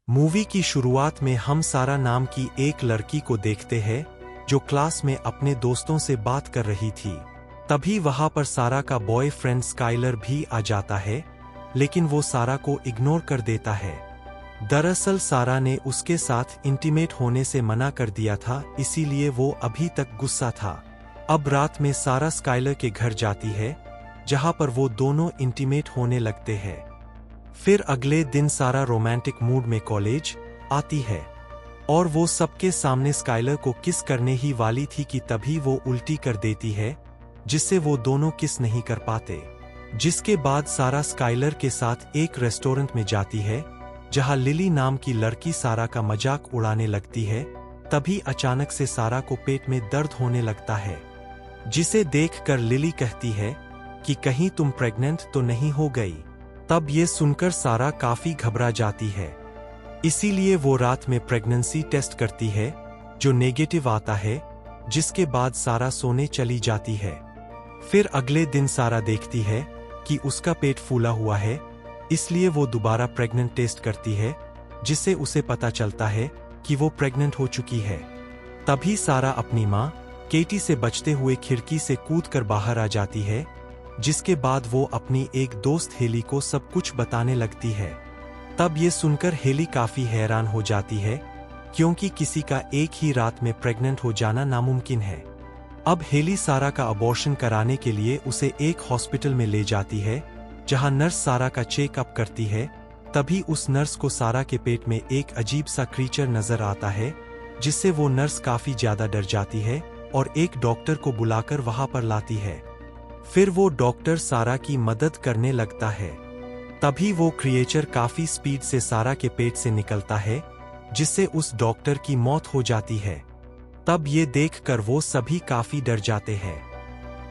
Movie की शुरुआत में हम सारा नाम की एक लड़की को देखते हैं जो क्लास में अपने दोस्तों से बात कर रही थी। तभी वहां पर सारा का बॉयफ्रेंड स्काइलर भी आ जाता है, लेकिन वो सारा को इग्नोर कर देता है। दरअसल सारा ने उसके साथ इंटीमेट होने से मना कर दिया था, इसीलिए वो अभी तक गुस्सा था। अब रात में सारा स्काइलर के घर जाती है, जहां पर वो दोनों इंटीमेट होने लगते हैं। फिर अगले दिन सारा रोमांटिक मूड में कॉलेज आती है और वो सबके सामने स्काइलर को किस करने ही वाली थी कि तभी वो उल्टी कर देती है, जिससे वो दोनों किस नहीं कर पाते। जिसके बाद सारा स्काइलर के साथ एक रेस्टोरेंट में जाती है, जहां लिली नाम की लड़की सारा का मजाक उड़ाने लगती है। तभी अचानक से सारा को पेट में दर्द होने लगता है, जिसे देखकर लिली कहती है कि कहीं तुम प्रेग्नेंट तो नहीं हो गई। तब ये सुनकर सारा काफी घबरा जाती है, इसीलिए वो रात में प्रेगनेंसी टेस्ट करती है, जो नेगेटिव आता है। जिसके बाद सारा सोने चली जाती है। फिर अगले दिन सारा देखती है कि उसका पेट फूला हुआ है, इसलिए वो दोबारा प्रेग्नेंट टेस्ट करती है, जिससे उसे पता चलता है कि वो प्रेग्नेंट हो चुकी है। तभी सारा अपनी माँ केटी से बचते हुए खिड़की से कूदकर बाहर आ जाती है, जिसके बाद वो अपनी एक दोस्त हेली को सब कुछ बताने लगती है। तब ये सुनकर हेली काफी हैरान हो जाती है, क्योंकि किसी का एक ही रात में प्रेग्नेंट हो जाना नामुमकिन है। अब हेली सारा का अबॉर्शन कराने के लिए उसे एक हॉस्पिटल में ले जाती है, जहां नर्स सारा का चेकअप करती है। तभी उस नर्स को सारा के पेट में एक अजीब सा क्रीचर नजर आता है, जिससे वो नर्स काफी ज्यादा डर जाती है और एक डॉक्टर को बुलाकर वहां पर लाती है। फिर वो डॉक्टर सारा की मदद करने लगता है। तभी वो क्रिएचर काफी स्पीड से सारा के पेट से निकलता है, जिससे उस डॉक्टर की मौत हो जाती है। तब ये देखकर वो सभी काफी डर जाते हैं।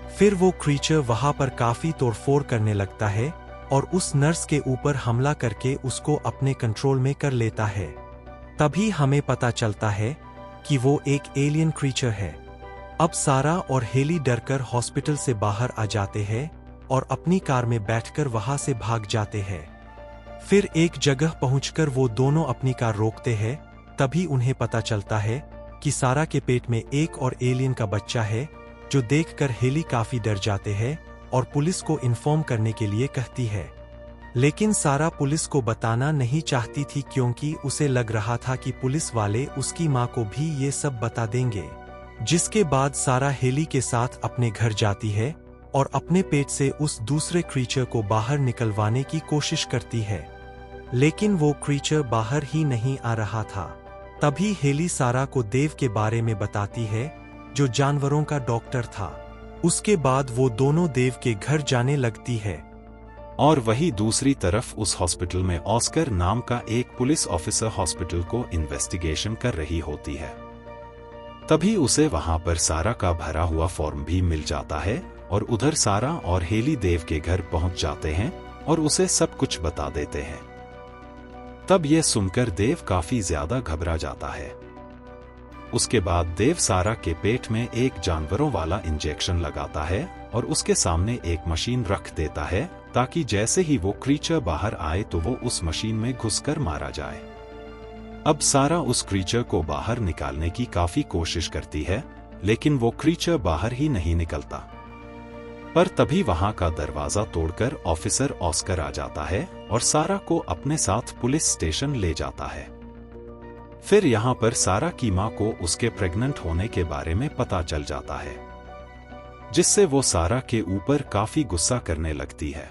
फिर वो क्रीचर वहां पर काफी तोड़फोड़ करने लगता है और उस नर्स के ऊपर हमला करके उसको अपने कंट्रोल में कर लेता है। तभी हमें पता चलता है कि वो एक एलियन क्रीचर है। अब सारा और हेली डरकर हॉस्पिटल से बाहर आ जाते हैं और अपनी कार में बैठकर वहां से भाग जाते हैं। फिर एक जगह पहुंचकर वो दोनों अपनी कार रोकते हैं। तभी उन्हें पता चलता है कि सारा के पेट में एक और एलियन का बच्चा है, जो देखकर हेली काफी डर जाते हैं और पुलिस को इन्फॉर्म करने के लिए कहती है। लेकिन सारा पुलिस को बताना नहीं चाहती थी, क्योंकि उसे लग रहा था कि पुलिस वाले उसकी मां को भी ये सब बता देंगे। जिसके बाद सारा हेली के साथ अपने घर जाती है और अपने पेट से उस दूसरे क्रीचर को बाहर निकलवाने की कोशिश करती है, लेकिन वो क्रीचर बाहर ही नहीं आ रहा था। तभी हेली सारा को देव के बारे में बताती है, जो जानवरों का डॉक्टर था। उसके बाद वो दोनों देव के घर जाने लगती है। और वही दूसरी तरफ उस हॉस्पिटल में ऑस्कर नाम का एक पुलिस ऑफिसर हॉस्पिटल को इन्वेस्टिगेशन कर रही होती है। तभी उसे वहां पर सारा का भरा हुआ फॉर्म भी मिल जाता है और उधर सारा और हेली देव के घर पहुंच जाते हैं और उसे सब कुछ बता देते हैं। तब यह सुनकर देव काफी ज्यादा घबरा जाता है। उसके बाद देव सारा के पेट में एक जानवरों वाला इंजेक्शन लगाता है और उसके सामने एक मशीन रख देता है, ताकि जैसे ही वो क्रीचर बाहर आए तो वो उस मशीन में घुसकर मारा जाए। अब सारा उस क्रीचर को बाहर निकालने की काफी कोशिश करती है, लेकिन वो क्रीचर बाहर ही नहीं निकलता। पर तभी वहां का दरवाजा तोड़कर ऑफिसर ऑस्कर आ जाता है और सारा को अपने साथ पुलिस स्टेशन ले जाता है। फिर यहाँ पर सारा की मां को उसके प्रेग्नेंट होने के बारे में पता चल जाता है, जिससे वो सारा के ऊपर काफी गुस्सा करने लगती है।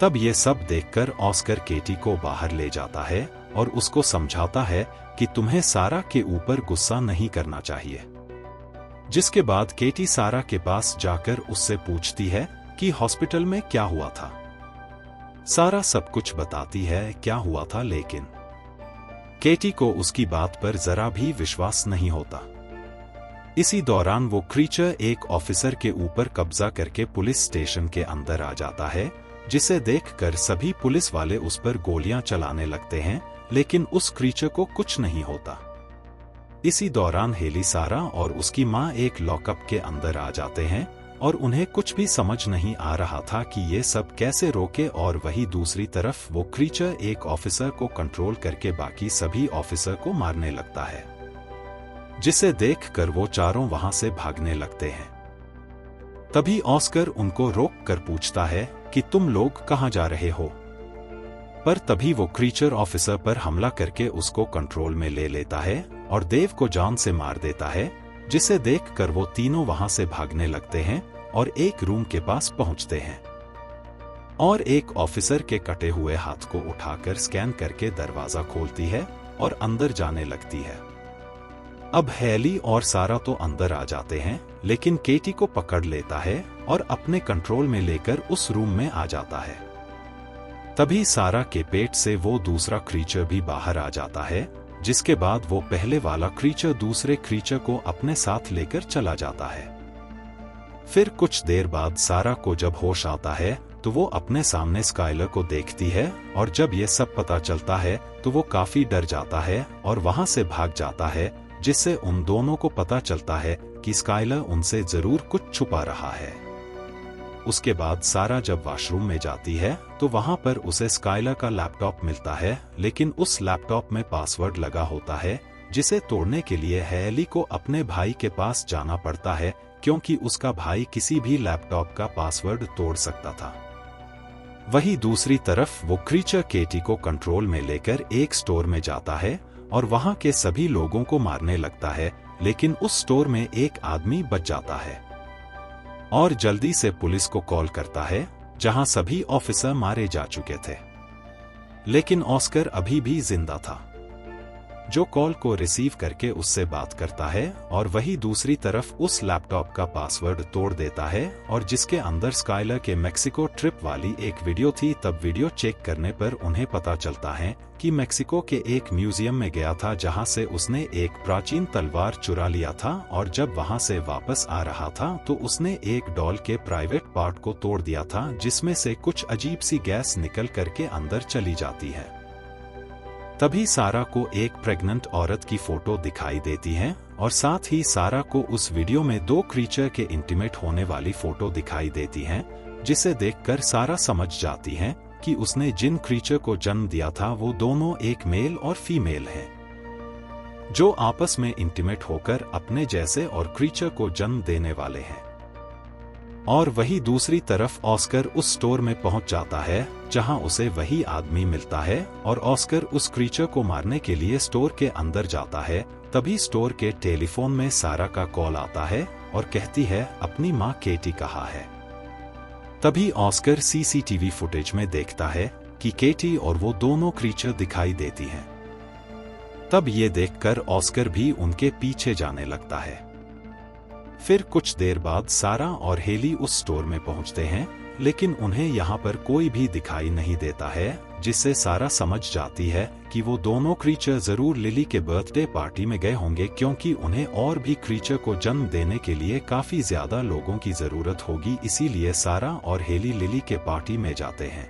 तब ये सब देखकर ऑस्कर केटी को बाहर ले जाता है और उसको समझाता है कि तुम्हें सारा के ऊपर गुस्सा नहीं करना चाहिए। जिसके बाद केटी सारा के पास जाकर उससे पूछती है कि हॉस्पिटल में क्या हुआ था। सारा सब कुछ बताती है क्या हुआ था, लेकिन केटी को उसकी बात पर जरा भी विश्वास नहीं होता। इसी दौरान वो क्रीचर एक ऑफिसर के ऊपर कब्जा करके पुलिस स्टेशन के अंदर आ जाता है, जिसे देखकर सभी पुलिस वाले उस पर गोलियां चलाने लगते हैं, लेकिन उस क्रीचर को कुछ नहीं होता। इसी दौरान हेली सारा और उसकी मां एक लॉकअप के अंदर आ जाते हैं, और उन्हें कुछ भी समझ नहीं आ रहा था कि ये सब कैसे रोके। और वही दूसरी तरफ वो क्रीचर एक ऑफिसर को कंट्रोल करके बाकी सभी ऑफिसर को मारने लगता है, जिसे देखकर वो चारों वहां से भागने लगते हैं। तभी ऑस्कर उनको रोक कर पूछता है कि तुम लोग कहां जा रहे हो, पर तभी वो क्रीचर ऑफिसर पर हमला करके उसको कंट्रोल में ले लेता है और देव को जान से मार देता है, जिसे देखकर वो तीनों वहां से भागने लगते हैं और एक रूम के पास पहुंचते हैं और एक ऑफिसर के कटे हुए हाथ को उठाकर स्कैन करके दरवाजा खोलती है और अंदर जाने लगती है। अब हेली और सारा तो अंदर आ जाते हैं, लेकिन केटी को पकड़ लेता है और अपने कंट्रोल में लेकर उस रूम में आ जाता है। तभी सारा के पेट से वो दूसरा क्रीचर भी बाहर आ जाता है, जिसके बाद वो पहले वाला क्रीचर दूसरे क्रीचर को अपने साथ लेकर चला जाता है। फिर कुछ देर बाद सारा को जब होश आता है तो वो अपने सामने स्काइलर को देखती है और जब ये सब पता चलता है तो वो काफी डर जाता है और वहां से भाग जाता है, जिससे उन दोनों को पता चलता है कि स्काइलर उनसे जरूर कुछ छुपा रहा है। उसके बाद सारा जब वॉशरूम में जाती है तो वहां पर उसे स्काइलर का लैपटॉप मिलता है, लेकिन उस लैपटॉप में पासवर्ड लगा होता है, जिसे तोड़ने के लिए हेली को अपने भाई के पास जाना पड़ता है, क्योंकि उसका भाई किसी भी लैपटॉप का पासवर्ड तोड़ सकता था। वही दूसरी तरफ वो क्रीचर केटी को कंट्रोल में लेकर एक स्टोर में जाता है और वहां के सभी लोगों को मारने लगता है, लेकिन उस स्टोर में एक आदमी बच जाता है और जल्दी से पुलिस को कॉल करता है, जहां सभी ऑफिसर मारे जा चुके थे, लेकिन ऑस्कर अभी भी जिंदा था, जो कॉल को रिसीव करके उससे बात करता है और वही दूसरी तरफ उस लैपटॉप का पासवर्ड तोड़ देता है और जिसके अंदर स्काइलर के मेक्सिको ट्रिप वाली एक वीडियो थी। तब वीडियो चेक करने पर उन्हें पता चलता है कि मेक्सिको के एक म्यूजियम में गया था, जहां से उसने एक प्राचीन तलवार चुरा लिया था और जब वहां से वापस आ रहा था तो उसने एक डॉल के प्राइवेट पार्ट को तोड़ दिया था, जिसमें से कुछ अजीब सी गैस निकल करके अंदर चली जाती है। तभी सारा को एक प्रेग्नेंट औरत की फोटो दिखाई देती है और साथ ही सारा को उस वीडियो में दो क्रीचर के इंटीमेट होने वाली फोटो दिखाई देती है, जिसे देखकर सारा समझ जाती है कि उसने जिन क्रीचर को जन्म दिया था वो दोनों एक मेल और फीमेल हैं, जो आपस में इंटीमेट होकर अपने जैसे और क्रीचर को जन्म देने वाले हैं। और वही दूसरी तरफ ऑस्कर उस स्टोर में पहुंच जाता है, जहां उसे वही आदमी मिलता है और ऑस्कर उस क्रीचर को मारने के लिए स्टोर के अंदर जाता है। तभी स्टोर के टेलीफोन में सारा का कॉल आता है और कहती है अपनी मां केटी कहाँ है। तभी ऑस्कर सीसीटीवी फुटेज में देखता है कि केटी और वो दोनों क्रीचर दिखाई देती हैं। तब ये देखकर ऑस्कर भी उनके पीछे जाने लगता है। फिर कुछ देर बाद सारा और हेली उस स्टोर में पहुंचते हैं, लेकिन उन्हें यहाँ पर कोई भी दिखाई नहीं देता है, जिससे सारा समझ जाती है कि वो दोनों क्रीचर जरूर लिली के बर्थडे पार्टी में गए होंगे, क्योंकि उन्हें और भी क्रीचर को जन्म देने के लिए काफी ज्यादा लोगों की जरूरत होगी। इसीलिए सारा और हेली लिली के पार्टी में जाते हैं।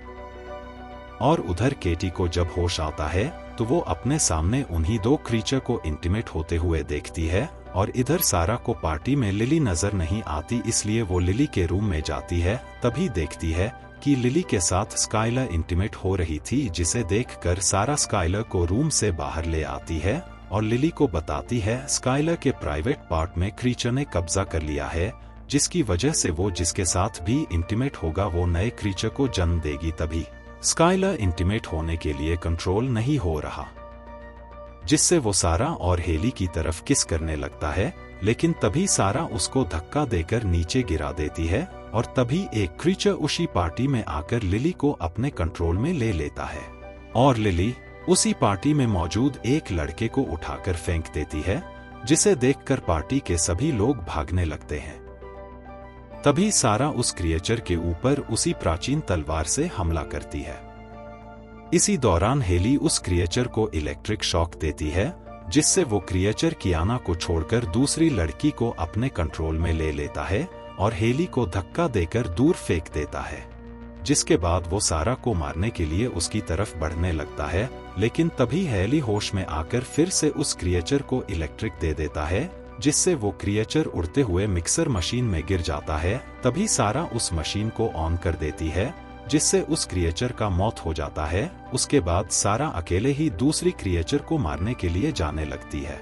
और उधर केटी को जब होश आता है तो वो अपने सामने उन्हीं दो क्रीचर को इंटीमेट होते हुए देखती है और इधर सारा को पार्टी में लिली नजर नहीं आती, इसलिए वो लिली के रूम में जाती है। तभी देखती है कि लिली के साथ स्काइलर इंटीमेट हो रही थी, जिसे देखकर सारा स्काइलर को रूम से बाहर ले आती है और लिली को बताती है स्काइलर के प्राइवेट पार्ट में क्रीचर ने कब्जा कर लिया है, जिसकी वजह से वो जिसके साथ भी इंटीमेट होगा वो नए क्रीचर को जन्म देगी। तभी स्काइलर इंटीमेट होने के लिए कंट्रोल नहीं हो रहा, जिससे वो सारा और हेली की तरफ किस करने लगता है, लेकिन तभी सारा उसको धक्का देकर नीचे गिरा देती है और तभी एक क्रीचर उसी पार्टी में आकर लिली को अपने कंट्रोल में ले लेता है और लिली उसी पार्टी में मौजूद एक लड़के को उठाकर फेंक देती है, जिसे देखकर पार्टी के सभी लोग भागने लगते हैं। तभी सारा उस क्रिएचर के ऊपर उसी प्राचीन तलवार से हमला करती है। इसी दौरान हेली उस क्रिएचर को इलेक्ट्रिक शॉक देती है, जिससे वो क्रिएचर कियाना को छोड़कर दूसरी लड़की को अपने कंट्रोल में ले लेता है और हेली को धक्का देकर दूर फेंक देता है, जिसके बाद वो सारा को मारने के लिए उसकी तरफ बढ़ने लगता है। लेकिन तभी हेली होश में आकर फिर से उस क्रिएचर को इलेक्ट्रिक दे देता है, जिससे वो क्रिएचर उड़ते हुए मिक्सर मशीन में गिर जाता है। तभी सारा उस मशीन को ऑन कर देती है, जिससे उस क्रिएचर का मौत हो जाता है। उसके बाद सारा अकेले ही दूसरी क्रिएचर को मारने के लिए जाने लगती है।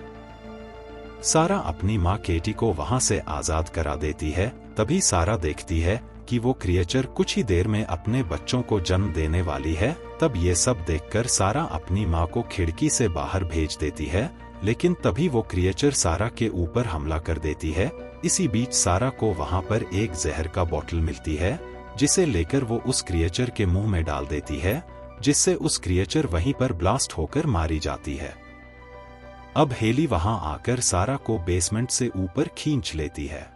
सारा अपनी माँ केटी को वहां से आजाद करा देती है। तभी सारा देखती है कि वो क्रिएचर कुछ ही देर में अपने बच्चों को जन्म देने वाली है। तब ये सब देखकर सारा अपनी माँ को खिड़की से बाहर भेज देती है, लेकिन तभी वो क्रिएचर सारा के ऊपर हमला कर देती है। इसी बीच सारा को वहां पर एक जहर का बोतल मिलती है, जिसे लेकर वो उस क्रिएचर के मुंह में डाल देती है, जिससे उस क्रिएचर वहीं पर ब्लास्ट होकर मारी जाती है। अब हेली वहां आकर सारा को बेसमेंट से ऊपर खींच लेती है।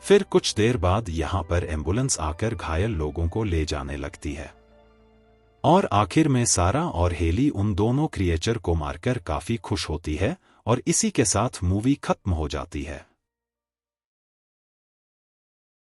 फिर कुछ देर बाद यहाँ पर एम्बुलेंस आकर घायल लोगों को ले जाने लगती है और आखिर में सारा और हेली उन दोनों क्रिएचर को मारकर काफी खुश होती है और इसी के साथ मूवी खत्म हो जाती है।